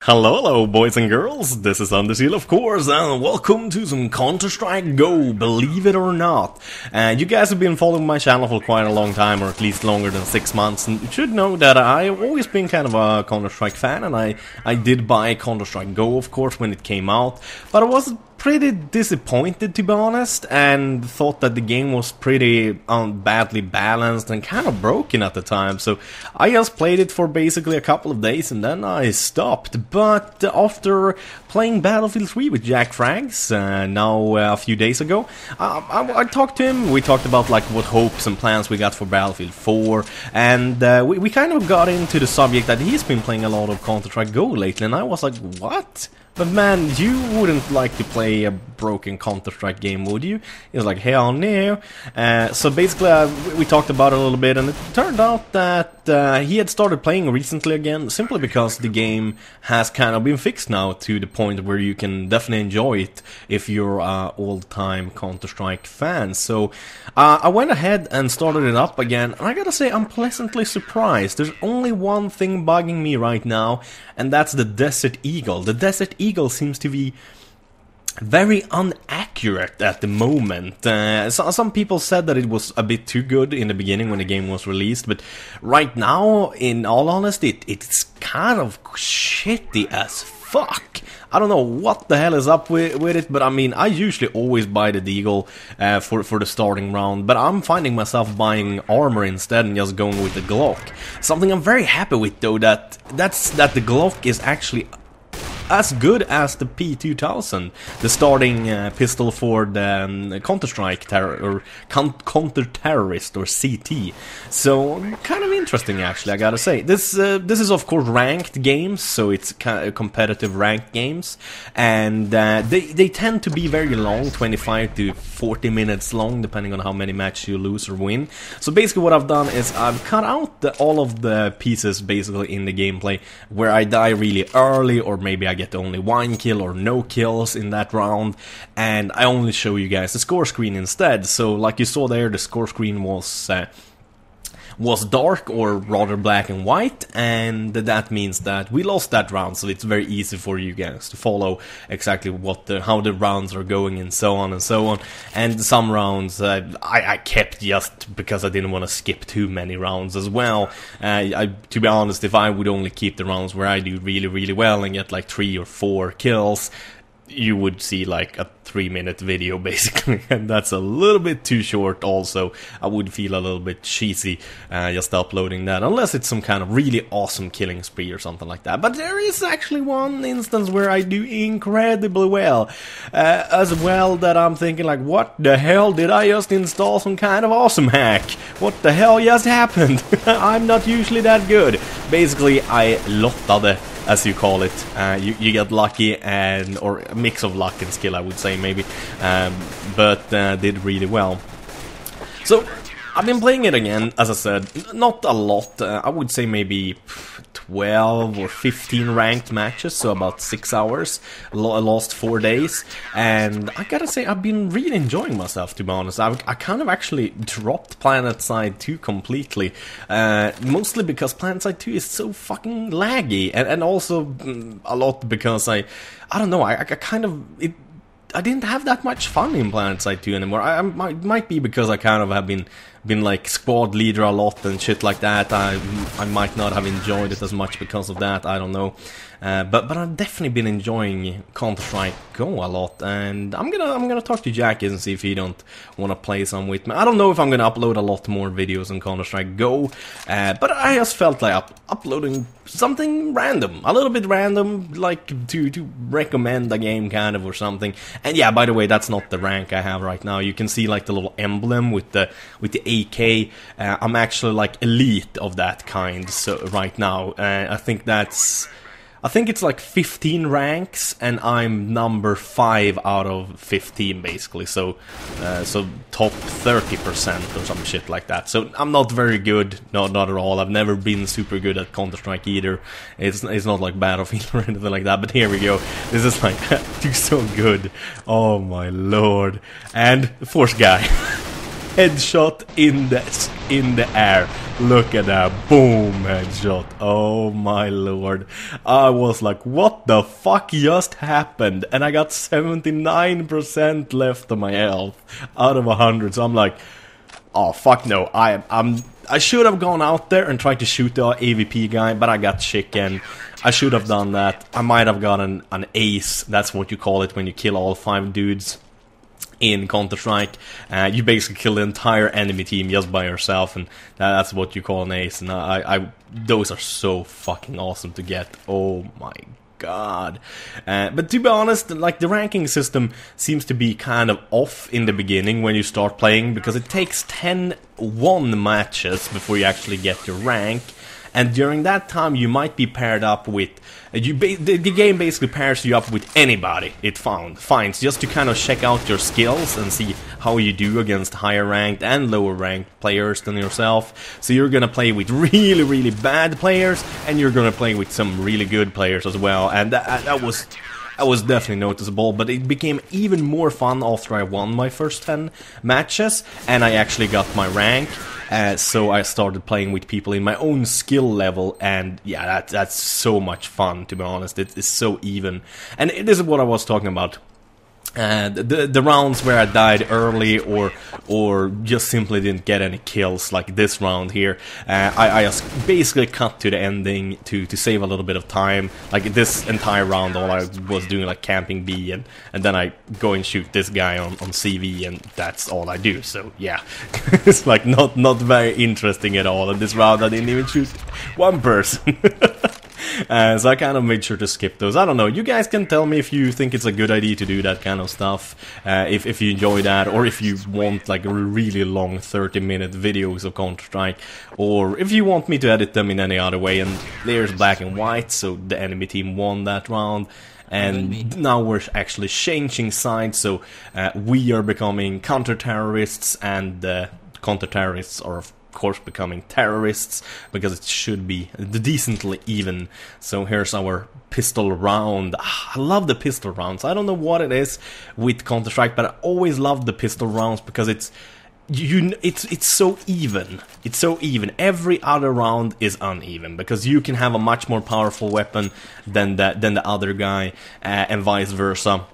Hello boys and girls, this is imanderZEL of course, and welcome to some Counter-Strike Go, believe it or not. You guys have been following my channel for quite a long time, or at least longer than 6 months, and you should know that I've always been kind of a Counter-Strike fan, and I did buy Counter-Strike Go of course when it came out, but I was pretty disappointed to be honest, and thought that the game was pretty badly balanced and kind of broken at the time, so I just played it for basically a couple of days and then I stopped. But after playing Battlefield 3 with Jack Frags now a few days ago, I talked to him. We talked about like what hopes and plans we got for Battlefield 4, and we kind of got into the subject that he's been playing a lot of Counter-Strike Go lately, and I was like, what? But man, you wouldn't like to play a broken Counter-Strike game, would you? He was like, hell no. So basically, we talked about it a little bit, and it turned out that he had started playing recently again, simply because the game has kind of been fixed now to the point where you can definitely enjoy it if you're an all-time Counter-Strike fan. So I went ahead and started it up again, and I gotta say, I'm pleasantly surprised. There's only one thing bugging me right now, and that's the Desert Eagle. The Desert Eagle seems to be very inaccurate at the moment. Some people said that it was a bit too good in the beginning when the game was released, but right now, in all honesty, it's kind of shitty as fuck. I don't know what the hell is up with it, but I mean, I usually always buy the Deagle for the starting round, but I'm finding myself buying armor instead and just going with the Glock. Something I'm very happy with though, that the Glock is actually as good as the P2000, the starting pistol for the Counter-Strike Counter-Terrorist, or CT. So, kind of interesting actually, I gotta say. This is of course ranked games, so it's kind of competitive ranked games, and they tend to be very long, 25 to 40 minutes long, depending on how many matches you lose or win. So basically what I've done is I've cut out all of the pieces basically in the gameplay where I die really early, or maybe I get only one kill or no kills in that round, and I only show you guys the score screen instead. So like you saw there, the score screen was dark, or rather black and white, and that means that we lost that round, so it's very easy for you guys to follow exactly how the rounds are going, and so on and so on. And some rounds I kept just because I didn't want to skip too many rounds as well. To be honest, if I would only keep the rounds where I do really, really well and get like 3 or 4 kills, you would see like a 3-minute video basically, and that's a little bit too short. Also, I would feel a little bit cheesy just uploading that, unless it's some kind of really awesome killing spree or something like that. But there is actually one instance where I do incredibly well, as well, that I'm thinking like, what the hell, did I just install some kind of awesome hack? What the hell just happened? I'm not usually that good. Basically, I lottade, as you call it. You get lucky, or a mix of luck and skill, I would say, maybe, but did really well. So I've been playing it again, as I said, not a lot. I would say maybe 12 or 15 ranked matches, so about 6 hours. I lost 4 days, and I gotta say, I've been really enjoying myself, to be honest. I kind of actually dropped PlanetSide 2 completely, mostly because PlanetSide 2 is so fucking laggy, and also a lot because I don't know, I didn't have that much fun in PlanetSide 2 anymore. I might be because I kind of have been like squad leader a lot and shit like that. I might not have enjoyed it as much because of that, I don't know. But I've definitely been enjoying Counter-Strike Go a lot, and I'm gonna talk to Jack and see if he don't want to play some with me. I don't know if I'm gonna upload a lot more videos on Counter-Strike Go, but I just felt like uploading something random, a little bit random, like to recommend a game kind of, or something. And yeah, by the way, that's not the rank I have right now. You can see like the little emblem with the AK. I'm actually like elite of that kind, so right now I think it's like 15 ranks, and I'm number 5 out of 15 basically, so top 30% or some shit like that. So I'm not very good, not at all. I've never been super good at Counter-Strike either. It's not like Battlefield or anything like that, but here we go. This is like, do so good. Oh my lord. And Force Guy. Headshot in the in the air. Look at that, boom, headshot. Oh my lord. I was like, what the fuck just happened? And I got 79% left of my health out of 100, so I'm like, oh fuck no, I should have gone out there and tried to shoot the AVP guy, but I got chicken. I should have done that. I might have gotten an ace, that's what you call it when you kill all 5 dudes in Counter-Strike. You basically kill the entire enemy team just by yourself, and that's what you call an ace. And those are so fucking awesome to get. Oh my god. But to be honest, like, the ranking system seems to be kind of off in the beginning when you start playing, because it takes 10-1 matches before you actually get your rank. And during that time, you might be paired up with... the game basically pairs you up with anybody it finds, just to kind of check out your skills and see how you do against higher ranked and lower ranked players than yourself. So you're gonna play with really, really bad players, and you're gonna play with some really good players as well. And that was definitely noticeable, but it became even more fun after I won my first 10 matches, and I actually got my rank. So I started playing with people in my own skill level, and yeah, that's so much fun, to be honest. It's so even. And this is what I was talking about. The rounds where I died early or just simply didn't get any kills, like this round here, I just basically cut to the ending to save a little bit of time. Like this entire round, all I was doing like camping B, and then I go and shoot this guy on CV, and that's all I do. So yeah, it's like not very interesting at all. And this round I didn't even shoot one person. So I kind of made sure to skip those. I don't know, you guys can tell me if you think it's a good idea to do that kind of stuff, if you enjoy that, or if you want like a really long 30-minute videos of Counter-Strike, or if you want me to edit them in any other way. And there's black and white, so the enemy team won that round. And now we're actually changing sides, so we are becoming counter-terrorists, and counter-terrorists are of course becoming terrorists, because it should be decently even. So here's our pistol round. I love the pistol rounds. I don't know what it is with Counter-Strike, but I always love the pistol rounds because it's so even. It's so even. Every other round is uneven because you can have a much more powerful weapon than the other guy, and vice versa.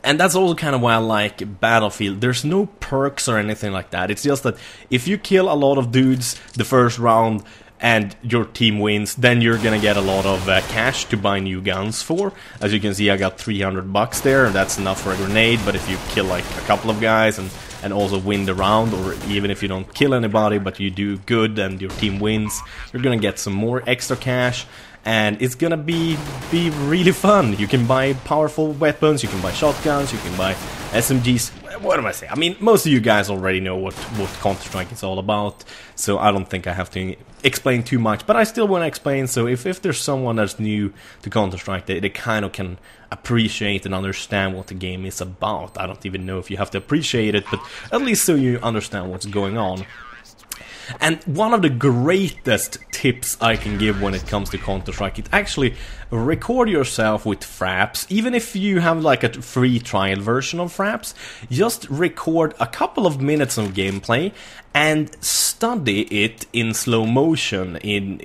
And that's also kind of why I like Battlefield. There's no perks or anything like that. It's just that if you kill a lot of dudes the first round and your team wins, then you're gonna get a lot of cash to buy new guns for. As you can see, I got $300 there, and that's enough for a grenade. But if you kill like a couple of guys and also win the round, or even if you don't kill anybody but you do good and your team wins, you're gonna get some more extra cash. And it's gonna be really fun. You can buy powerful weapons, you can buy shotguns, you can buy SMGs. What am I saying? I mean, most of you guys already know what Counter-Strike is all about, so I don't think I have to explain too much. But I still want to explain, so if there's someone that's new to Counter-Strike, they kind of can appreciate and understand what the game is about. I don't even know if you have to appreciate it, but at least so you understand what's going on. And one of the greatest tips I can give when it comes to Counter-Strike is actually record yourself with Fraps. Even if you have like a free trial version of Fraps, just record a couple of minutes of gameplay and study it in slow motion in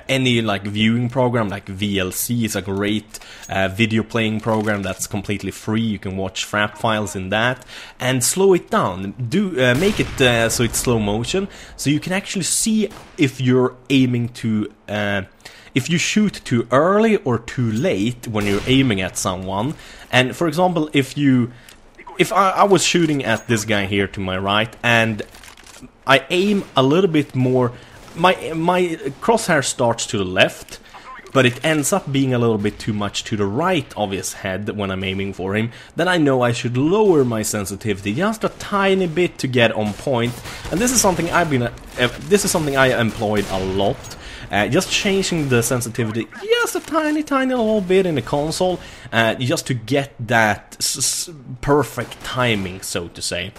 any like viewing program. Like VLC is a great video playing program that's completely free. You can watch Frap files in that and slow it down. Make it so it's slow motion, so you can actually see if you're aiming to if you shoot too early or too late when you're aiming at someone. And for example, if I was shooting at this guy here to my right, and I aim a little bit more, my crosshair starts to the left, but it ends up being a little bit too much to the right of his head when I'm aiming for him, then I know I should lower my sensitivity just a tiny bit to get on point. And this is something I employed a lot. Just changing the sensitivity just a tiny little bit in the console, just to get that perfect timing, so to say.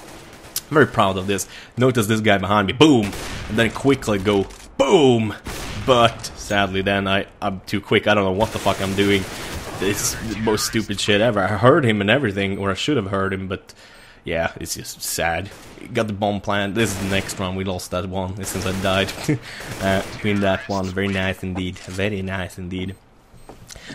I'm very proud of this. Notice this guy behind me, boom, and then quickly go boom. But sadly, then I'm too quick. I don't know what the fuck I'm doing. It's the most stupid shit ever. I heard him and everything, or I should have heard him, but yeah, it's just sad. Got the bomb plant. This is the next round. We lost that one since I died. Win that one. Very nice indeed. Very nice indeed.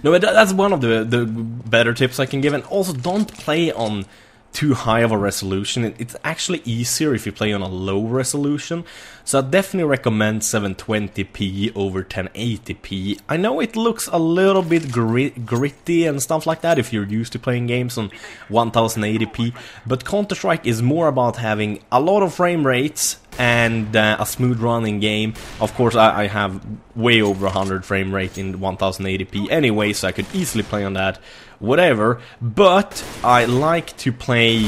No, but that's one of the better tips I can give. And also, don't play on too high of a resolution. It's actually easier if you play on a low resolution. So I definitely recommend 720p over 1080p. I know it looks a little bit gritty and stuff like that if you're used to playing games on 1080p, but Counter-Strike is more about having a lot of frame rates and a smooth running game. Of course, I have way over 100 frame rate in 1080p anyway, so I could easily play on that, whatever. But I like to play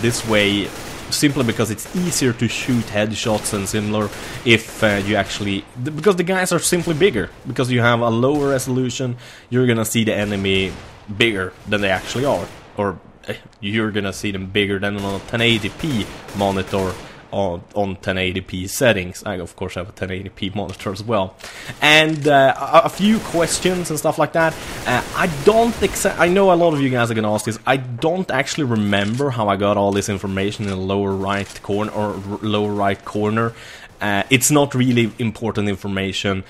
this way simply because it's easier to shoot headshots and similar if you actually... because the guys are simply bigger. Because you have a lower resolution, you're gonna see the enemy bigger than they actually are. Or you're gonna see them bigger than on a 1080p monitor on 1080p settings. I of course have a 1080p monitor as well. And a few questions and stuff like that. I know a lot of you guys are gonna ask this. I don't actually remember how I got all this information in the lower right corner or lower right corner. It's not really important information.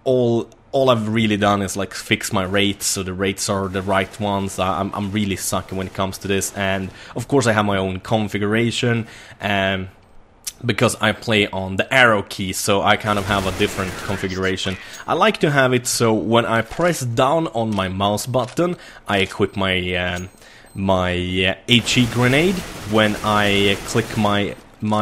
All I've really done is like fix my rates, so the rates are the right ones. I'm really sucky when it comes to this, and of course I have my own configuration. Because I play on the arrow key, so I kind of have a different configuration. I like to have it so when I press down on my mouse button, I equip my HE grenade. When I click my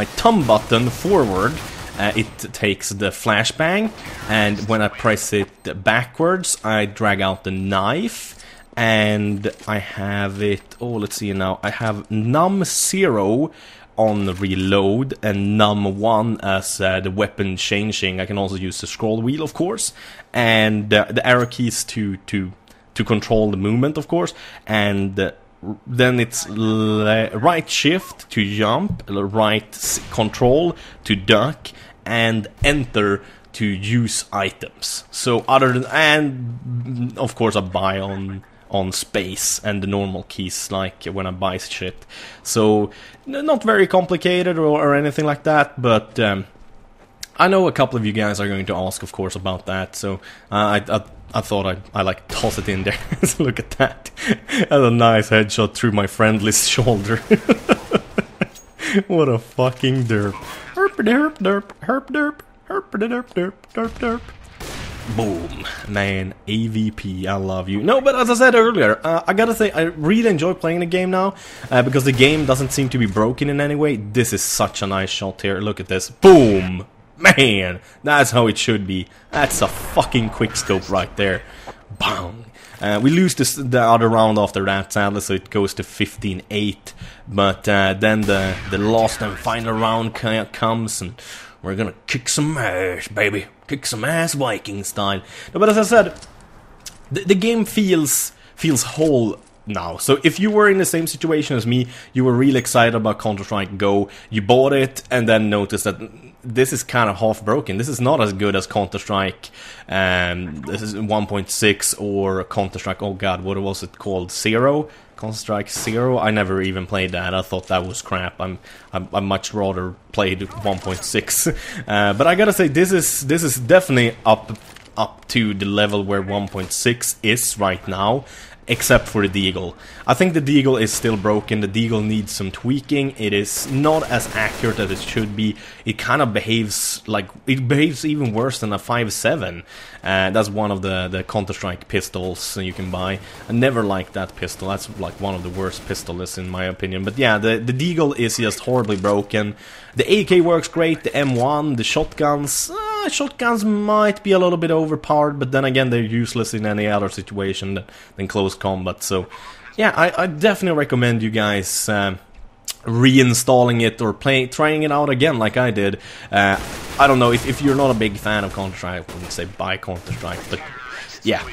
thumb button forward, it takes the flashbang, and when I press it backwards, I drag out the knife. And I have it, oh let's see now, I have num 0 on reload and num 1 as the weapon changing. I can also use the scroll wheel of course, and the arrow keys to control the movement of course, and then it's right shift to jump, right control to duck, and enter to use items. So other than, and of course I buy on space and the normal keys like when I buy shit. So not very complicated or anything like that, but I know a couple of you guys are going to ask of course about that, so I thought I like toss it in there. So look at that. That's a nice headshot through my friendly's shoulder. What a fucking derp. Herp derp derp herp derp herp derp derp derp derp. Boom, man, AVP, I love you. No, but as I said earlier, I gotta say, I really enjoy playing the game now, because the game doesn't seem to be broken in any way. This is such a nice shot here, look at this. Boom! Man, that's how it should be. That's a fucking quickscope right there. Bang! We lose the other round after that, sadly, so it goes to 15-8. But then the last and final round comes, and we're gonna kick some ass, baby. Kick some ass Viking style. No, but as I said, the game feels whole now. So if you were in the same situation as me, you were really excited about Counter-Strike Go, you bought it, and then noticed that this is kind of half broken. This is not as good as Counter-Strike, this is 1.6 or Counter-Strike, oh god, what was it called? Zero? Counter-Strike 0? I never even played that. I thought that was crap. I much rather played 1.6. But I gotta say, this is definitely up to the level where 1.6 is right now. Except for the Deagle. I think the Deagle is still broken. The Deagle needs some tweaking. It is not as accurate as it should be. It kind of behaves like... it behaves even worse than a 5.7. That's one of the Counter-Strike pistols you can buy. I never liked that pistol. That's like one of the worst pistols in my opinion. But yeah, the Deagle is just horribly broken. The AK works great. The M1, the shotguns... shotguns might be a little bit overpowered, but then again, they're useless in any other situation than close combat. So, yeah, I definitely recommend you guys reinstalling it or trying it out again, like I did. I don't know if you're not a big fan of Counter-Strike, I wouldn't say buy Counter-Strike, but yeah,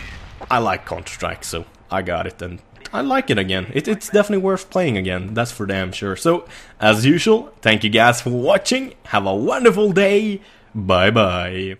I like Counter-Strike, so I got it and I like it again. It's definitely worth playing again, that's for damn sure. So, as usual, thank you guys for watching. Have a wonderful day. Bye bye.